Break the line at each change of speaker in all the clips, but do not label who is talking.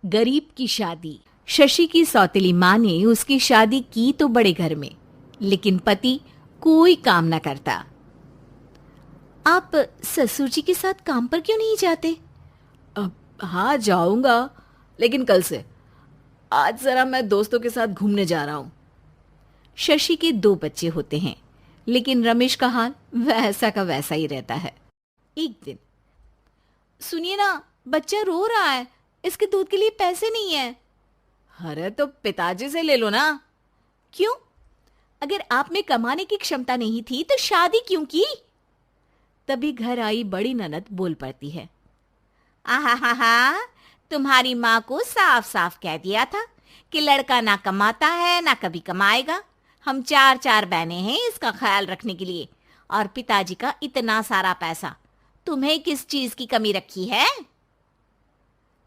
गरीब की शादी। शशि की सौतेली माँ ने उसकी शादी की तो बड़े घर में, लेकिन पति कोई काम न करता। आप ससुर जी के साथ काम पर क्यों नहीं जाते?
हाँ जाऊंगा, लेकिन कल से। आज जरा मैं दोस्तों के साथ घूमने जा रहा हूँ।
शशि के दो बच्चे होते हैं, लेकिन रमेश का हाल वैसा का वैसा ही रहता है। एक दिन, सुनिए ना, बच्चा रो रहा है, इसके दूध के लिए पैसे नहीं है।
अरे तो पिताजी से ले लो ना।
क्यों? अगर आप में कमाने की क्षमता नहीं थी तो शादी क्यों की? तभी घर आई बड़ी ननद बोल पड़ती है। आहा हा हा, तुम्हारी माँ को साफ साफ कह दिया था कि लड़का ना कमाता है ना कभी कमाएगा। हम चार चार बहनें हैं इसका ख्याल रखने के लिए, और पिताजी का इतना सारा पैसा, तुम्हें किस चीज की कमी रखी है?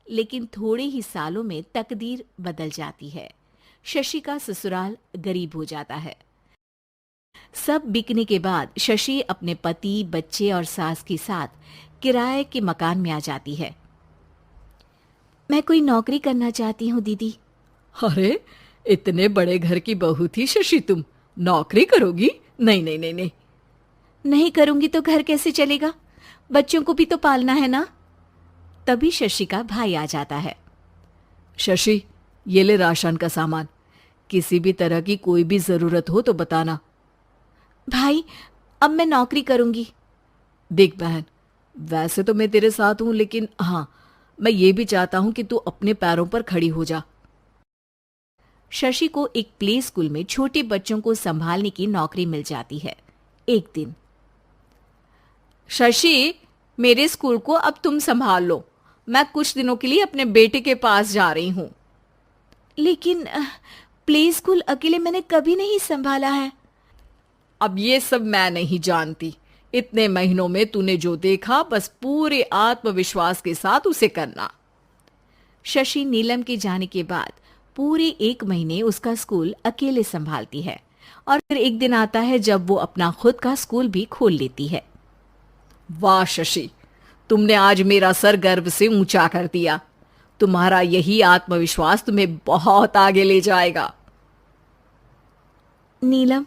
लेकिन थोड़े ही सालों में तकदीर बदल जाती है। शशि का ससुराल गरीब हो जाता है। सब बिकने के बाद शशि अपने पति, बच्चे और सास के साथ किराए के मकान में आ जाती है। मैं कोई नौकरी करना चाहती हूँ दीदी।
अरे इतने बड़े घर की बहू थी शशि, तुम नौकरी करोगी? नहीं नहीं नहीं नहीं।
नहीं करूंगी तो घर कैसे चलेगा? बच्चों को भी तो पालना है ना। तभी शशि का भाई आ जाता है।
शशि, ये ले राशन का सामान, किसी भी तरह की कोई भी जरूरत हो तो बताना।
भाई, अब मैं नौकरी करूंगी।
देख बहन, वैसे तो मैं तेरे साथ हूं, लेकिन हाँ, मैं ये भी चाहता हूं कि तू अपने पैरों पर खड़ी हो जा।
शशि को एक प्ले स्कूल में छोटे बच्चों को संभालने की नौकरी मिल जाती है। एक दिन,
शशि, मेरे स्कूल को अब तुम संभाल लो। मैं कुछ दिनों के लिए अपने बेटे के पास जा रही हूं।
लेकिन प्ले स्कूल अकेले मैंने कभी नहीं संभाला है।
अब ये सब मैं नहीं जानती। इतने महीनों में तूने जो देखा, बस पूरे आत्मविश्वास के साथ उसे करना।
शशि नीलम के जाने के बाद पूरे 1 महीने उसका स्कूल अकेले संभालती है, और फिर एक दिन आता है जब वो अपना खुद का स्कूल भी खोल लेती है।
वाह शशि, तुमने आज मेरा सर गर्व से ऊंचा कर दिया। तुम्हारा यही आत्मविश्वास तुम्हें बहुत आगे ले जाएगा।
नीलम,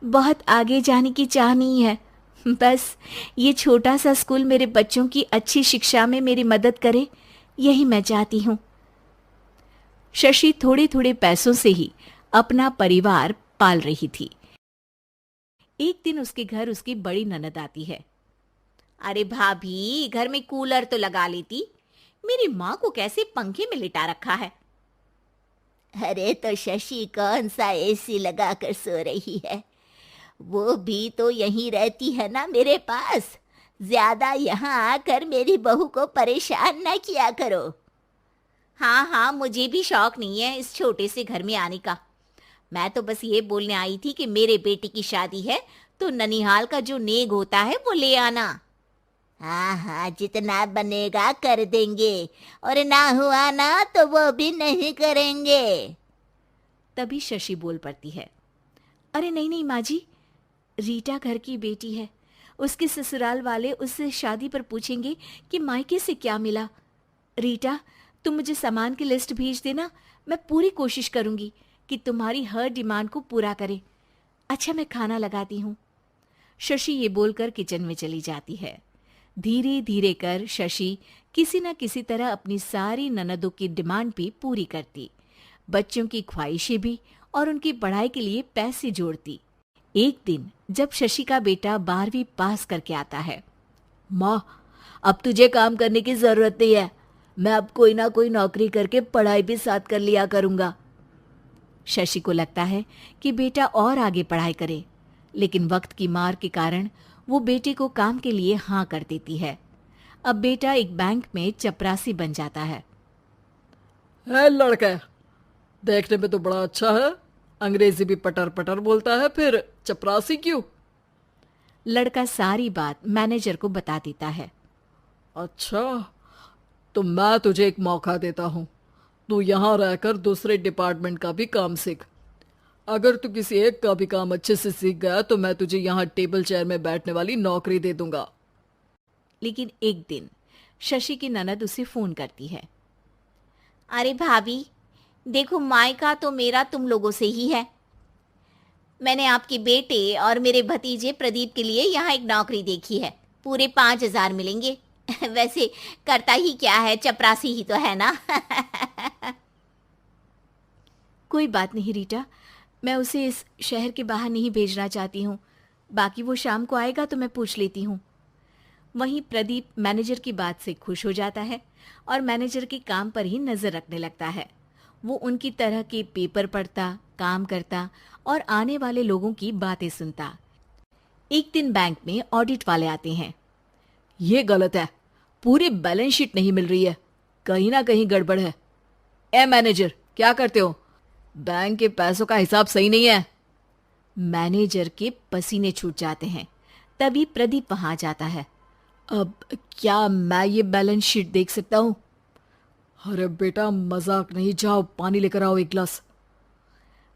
बहुत आगे जाने की चाह नहीं है, बस ये छोटा सा स्कूल मेरे बच्चों की अच्छी शिक्षा में मेरी मदद करे, यही मैं चाहती हूँ। शशि थोड़े थोड़े पैसों से ही अपना परिवार पाल रही थी। एक दिन उसके घर उसकी बड़ी ननद आती है। अरे भाभी, घर में कूलर तो लगा लेती, मेरी माँ को कैसे पंखे में लिटा रखा है? अरे तो शशि कौन सा एसी लगा कर सो रही है? वो भी तो यहीं रहती है ना मेरे पास। ज्यादा यहाँ आकर मेरी बहू को परेशान न किया करो। हाँ हाँ, मुझे भी शौक नहीं है इस छोटे से घर में आने का। मैं तो बस ये बोलने आई थी कि मेरे बेटे की शादी है तो ननिहाल का जो नेग होता है वो ले आना। हाँ हाँ, जितना बनेगा कर देंगे, और ना हुआ ना तो वो भी नहीं करेंगे। तभी शशि बोल पड़ती है। अरे नहीं नहीं माँ जी, रीटा घर की बेटी है, उसके ससुराल वाले उससे शादी पर पूछेंगे कि मायके से क्या मिला। रीटा, तुम मुझे सामान की लिस्ट भेज देना, मैं पूरी कोशिश करूंगी कि तुम्हारी हर डिमांड को पूरा करे। अच्छा, मैं खाना लगाती हूँ। शशि ये बोलकर किचन में चली जाती है। धीरे धीरे कर शशि किसी न किसी तरह अपनी सारी ननदों की डिमांड भी पूरी करती, बच्चों की ख्वाहिशें भी, और उनकी पढ़ाई के लिए पैसे जोड़ती। एक दिन जब शशि का बेटा 12वीं पास करके आता है।
माँ, अब तुझे काम करने की जरूरत नहीं है। मैं अब कोई ना कोई नौकरी करके पढ़ाई भी साथ कर लिया करूंगा।
शशि को लगता है कि बेटा और आगे पढ़ाई करे, लेकिन वक्त की मार के कारण वो बेटे को काम के लिए हाँ कर देती है। अब बेटा एक बैंक में चपरासी बन जाता है।
लड़का देखने में तो बड़ा अच्छा है, अंग्रेजी भी पटर पटर बोलता है, फिर चपरासी क्यों?
लड़का सारी बात मैनेजर को बता देता है।
अच्छा, तो मैं तुझे एक मौका देता हूँ। तू यहाँ रहकर दूसरे डिपार्टमेंट का भी काम सीख। अगर तू किसी एक का भी काम अच्छे से सीख गया तो मैं तुझे यहाँ टेबल चेयर में बैठने वाली नौकरी दे दूंगा।
लेकिन एक दिन शशि की ननद उसे फोन करती है। अरे भाभी, देखो मायका तो मेरा तुम लोगों से ही है। मैंने आपके बेटे और मेरे भतीजे प्रदीप के लिए यहाँ एक नौकरी देखी है। पूरे 5,000 मिलेंगे। वैसे करता ही क्या है, चपरासी ही तो है ना। कोई बात नहीं रीटा, मैं उसे इस शहर के बाहर नहीं भेजना चाहती हूँ। बाकी वो शाम को आएगा तो मैं पूछ लेती हूँ। वहीं प्रदीप मैनेजर की बात से खुश हो जाता है और मैनेजर के काम पर ही नजर रखने लगता है। वो उनकी तरह के पेपर पढ़ता, काम करता और आने वाले लोगों की बातें सुनता। एक दिन बैंक में ऑडिट वाले आते हैं।
ये गलत है, पूरी बैलेंस शीट नहीं मिल रही है, कहीं ना कहीं गड़बड़ है। ए मैनेजर, क्या करते हो? बैंक के पैसों का हिसाब सही नहीं है।
मैनेजर के पसीने छूट जाते हैं। तभी प्रदीप वहां जाता है।
अब क्या मैं ये बैलेंस शीट देख सकता हूँ? अरे बेटा मजाक नहीं, जाओ पानी लेकर आओ एक गिलास।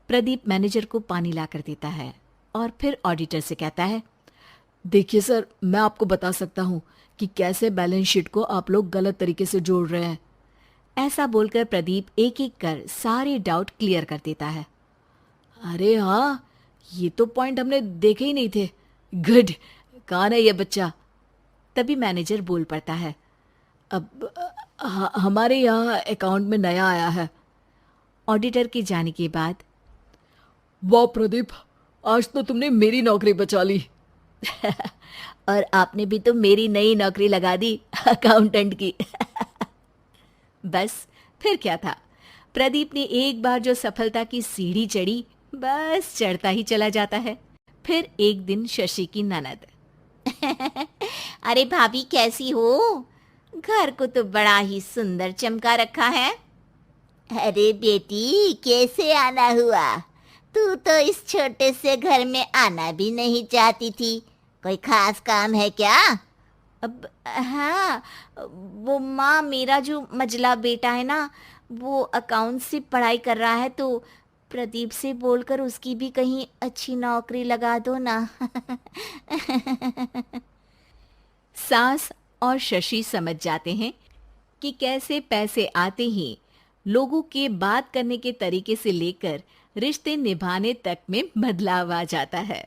प्रदीप मैनेजर को पानी लाकर देता है और फिर ऑडिटर से कहता है,
देखिए सर, मैं आपको बता सकता हूँ कि कैसे बैलेंस शीट को आप लोग गलत तरीके से जोड़ रहे हैं।
ऐसा बोलकर प्रदीप एक एक कर सारे डाउट क्लियर कर देता है।
अरे हाँ, ये तो पॉइंट हमने देखे ही नहीं थे। गुड, कौन है ये बच्चा?
तभी मैनेजर बोल पड़ता है,
अब हमारे यहाँ अकाउंट में नया आया है।
ऑडिटर के जाने के बाद,
वाह प्रदीप, आज तो तुमने मेरी नौकरी बचा ली।
और आपने भी तो मेरी नई नौकरी लगा दी, अकाउंटेंट की। बस फिर क्या था, प्रदीप ने एक बार जो सफलता की सीढ़ी चढ़ी, बस चढ़ता ही चला जाता है। फिर एक दिन शशि की ननद, अरे भाभी कैसी हो? घर को तो बड़ा ही सुंदर चमका रखा है।
अरे बेटी, कैसे आना हुआ? तू तो इस छोटे से घर में आना भी नहीं चाहती थी। कोई खास काम है क्या?
अब हाँ, वो माँ, मेरा जो मजला बेटा है ना, वो अकाउंट से पढ़ाई कर रहा है, तो प्रदीप से बोलकर उसकी भी कहीं अच्छी नौकरी लगा दो ना। सास और शशि समझ जाते हैं कि कैसे पैसे आते ही लोगों के बात करने के तरीके से लेकर रिश्ते निभाने तक में बदलाव आ जाता है।